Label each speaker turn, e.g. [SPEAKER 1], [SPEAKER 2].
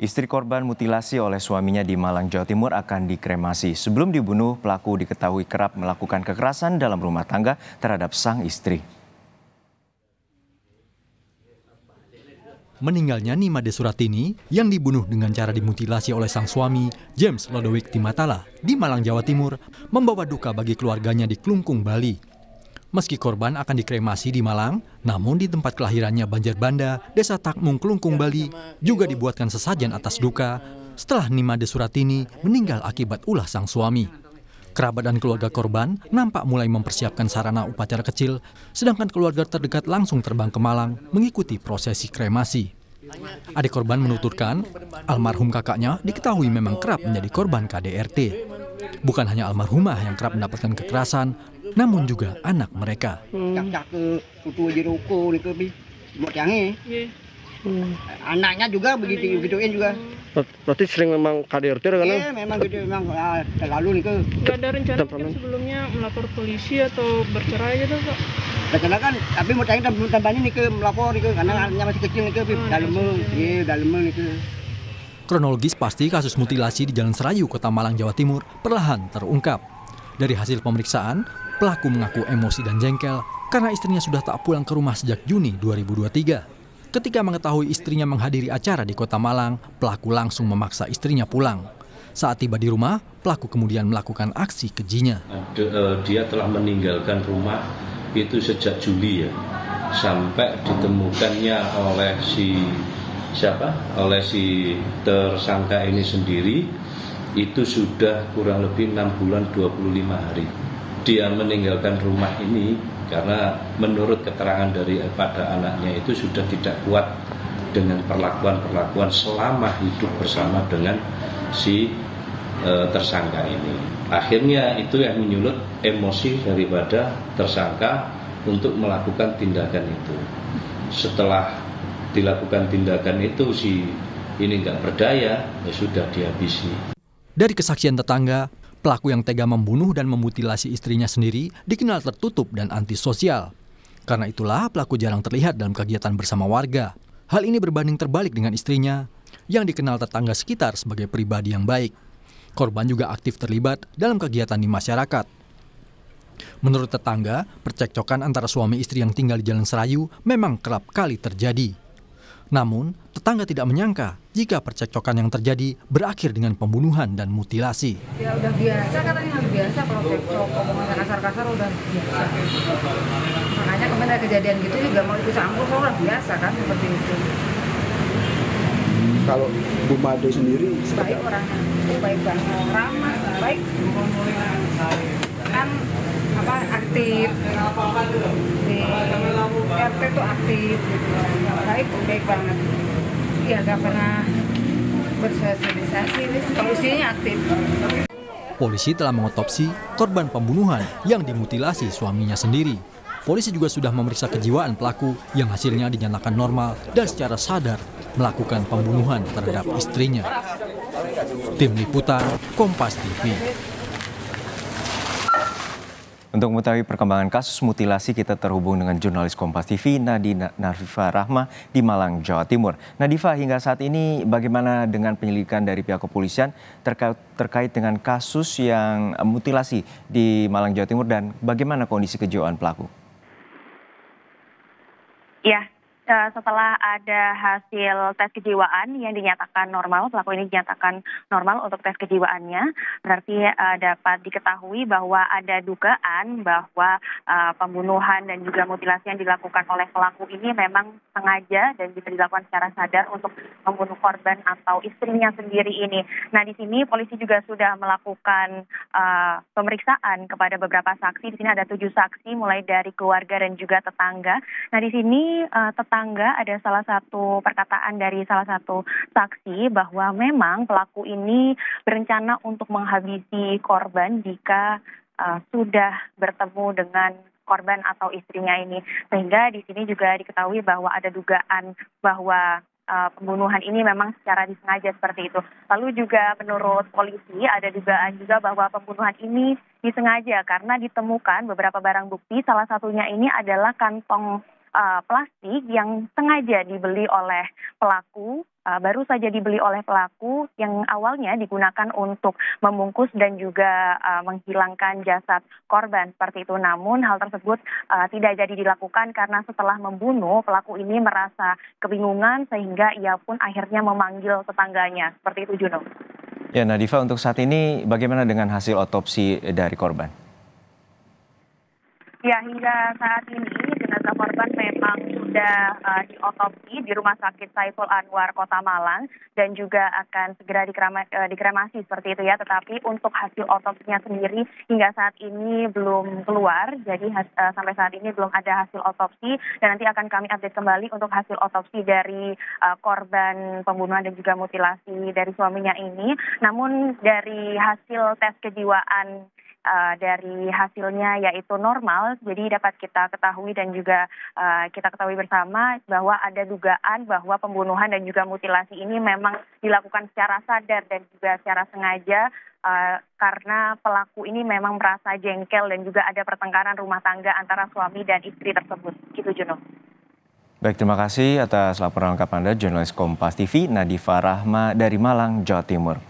[SPEAKER 1] Istri korban mutilasi oleh suaminya di Malang, Jawa Timur akan dikremasi. Sebelum dibunuh, pelaku diketahui kerap melakukan kekerasan dalam rumah tangga terhadap sang istri.
[SPEAKER 2] Meninggalnya Nimade Suratini yang dibunuh dengan cara dimutilasi oleh sang suami, James Lodowik Timatala, di Malang, Jawa Timur, membawa duka bagi keluarganya di Klungkung, Bali. Meski korban akan dikremasi di Malang, namun di tempat kelahirannya Banjarbanda, Desa Takmung, Klungkung, Bali, juga dibuatkan sesajen atas duka setelah Nimade Suratini meninggal akibat ulah sang suami. Kerabat dan keluarga korban nampak mulai mempersiapkan sarana upacara kecil, sedangkan keluarga terdekat langsung terbang ke Malang mengikuti prosesi kremasi. Adik korban menuturkan, almarhum kakaknya diketahui memang kerap menjadi korban KDRT. Bukan hanya almarhumah yang kerap mendapatkan kekerasan, namun juga anak mereka.
[SPEAKER 3] Anaknya juga begituin juga.
[SPEAKER 4] Berarti sering memang KDRT kan?
[SPEAKER 3] Iya, memang gitu, memang terlalu nih.
[SPEAKER 5] Nggak ada rencana sebelumnya melapor polisi atau bercerai gitu, Pak?
[SPEAKER 3] Bercerai kan, tapi mau cari tambahnya nih ke melapor nih ke, karena anaknya masih kecil nih ke, dalam nih ke.
[SPEAKER 2] Kronologis pasti kasus mutilasi di Jalan Serayu, Kota Malang, Jawa Timur perlahan terungkap. Dari hasil pemeriksaan, pelaku mengaku emosi dan jengkel karena istrinya sudah tak pulang ke rumah sejak Juni 2023. Ketika mengetahui istrinya menghadiri acara di Kota Malang, pelaku langsung memaksa istrinya pulang. Saat tiba di rumah, pelaku kemudian melakukan aksi kejinya.
[SPEAKER 6] Dia telah meninggalkan rumah itu sejak Juli ya, sampai ditemukannya oleh si tersangka ini sendiri itu sudah kurang lebih 6 bulan 25 hari. Dia meninggalkan rumah ini karena menurut keterangan daripada anaknya itu sudah tidak kuat dengan perlakuan selama hidup bersama dengan si tersangka ini. Akhirnya itu yang menyulut emosi daripada tersangka untuk melakukan tindakan itu. Setelah dilakukan tindakan itu si ini nggak berdaya, ya sudah dihabisi.
[SPEAKER 2] Dari kesaksian tetangga, pelaku yang tega membunuh dan memutilasi istrinya sendiri dikenal tertutup dan antisosial. Karena itulah pelaku jarang terlihat dalam kegiatan bersama warga. Hal ini berbanding terbalik dengan istrinya yang dikenal tetangga sekitar sebagai pribadi yang baik. Korban juga aktif terlibat dalam kegiatan di masyarakat. Menurut tetangga, percekcokan antara suami istri yang tinggal di Jalan Serayu memang kerap kali terjadi. Namun, tetangga tidak menyangka jika percekcokan yang terjadi berakhir dengan pembunuhan dan mutilasi.
[SPEAKER 7] Ya udah biasa, katanya hal biasa kalau cekcok, omongan kasar-kasar udah biasa. Makanya kemarin ada kejadian gitu juga mau ikut campur, udah biasa kan seperti itu.
[SPEAKER 4] Kalau Bu Made sendiri
[SPEAKER 7] baik orangnya, baik banget, ramah, baik. Kan aktif di RT tuh aktif, baik banget. Ya gak pernah bersosialisasi, kalau istrinya aktif.
[SPEAKER 2] Polisi telah mengotopsi korban pembunuhan yang dimutilasi suaminya sendiri. Polisi juga sudah memeriksa kejiwaan pelaku yang hasilnya dinyatakan normal dan secara sadar melakukan pembunuhan terhadap istrinya. Tim Liputan, Kompas TV.
[SPEAKER 1] Untuk mengetahui perkembangan kasus mutilasi, kita terhubung dengan jurnalis Kompas TV, Nadifa Rahma di Malang, Jawa Timur. Nadifa, hingga saat ini bagaimana dengan penyelidikan dari pihak kepolisian terkait dengan kasus yang mutilasi di Malang, Jawa Timur, dan bagaimana kondisi kejiwaan pelaku?
[SPEAKER 8] Ya, setelah ada hasil tes kejiwaan yang dinyatakan normal, pelaku ini dinyatakan normal untuk tes kejiwaannya, berarti dapat diketahui bahwa ada dugaan bahwa pembunuhan dan juga mutilasi yang dilakukan oleh pelaku ini memang sengaja dan bisa dilakukan secara sadar untuk membunuh korban atau istrinya sendiri ini. Nah, di sini polisi juga sudah melakukan pemeriksaan kepada beberapa saksi. Di sini ada 7 saksi, mulai dari keluarga dan juga tetangga. Nah, di sini tetangga ada salah satu perkataan dari salah satu saksi bahwa memang pelaku ini berencana untuk menghabisi korban jika sudah bertemu dengan korban atau istrinya ini. Sehingga di sini juga diketahui bahwa ada dugaan bahwa pembunuhan ini memang secara disengaja seperti itu. Lalu juga menurut polisi ada dugaan juga bahwa pembunuhan ini disengaja karena ditemukan beberapa barang bukti, salah satunya ini adalah kantong plastik yang sengaja dibeli oleh pelaku baru saja dibeli oleh pelaku yang awalnya digunakan untuk membungkus dan juga menghilangkan jasad korban seperti itu. Namun hal tersebut tidak jadi dilakukan karena setelah membunuh pelaku ini merasa kebingungan sehingga ia pun akhirnya memanggil tetangganya. Seperti itu, Juno.
[SPEAKER 1] Ya, Nadifa, untuk saat ini bagaimana dengan hasil otopsi dari korban?
[SPEAKER 8] Ya, hingga saat ini jenazah korban memang sudah diotopsi di Rumah Sakit Saiful Anwar Kota Malang dan juga akan segera dikremasi seperti itu ya. Tetapi untuk hasil otopsinya sendiri hingga saat ini belum keluar. Jadi sampai saat ini belum ada hasil otopsi dan nanti akan kami update kembali untuk hasil otopsi dari korban pembunuhan dan juga mutilasi dari suaminya ini. Namun dari hasil tes kejiwaan dari hasilnya yaitu normal, jadi dapat kita ketahui dan juga kita ketahui bersama bahwa ada dugaan bahwa pembunuhan dan juga mutilasi ini memang dilakukan secara sadar dan juga secara sengaja karena pelaku ini memang merasa jengkel dan juga ada pertengkaran rumah tangga antara suami dan istri tersebut. Gitu, Juno.
[SPEAKER 1] Baik, terima kasih atas laporan lengkap Anda, jurnalis Kompas TV Nadifa Rahma dari Malang, Jawa Timur.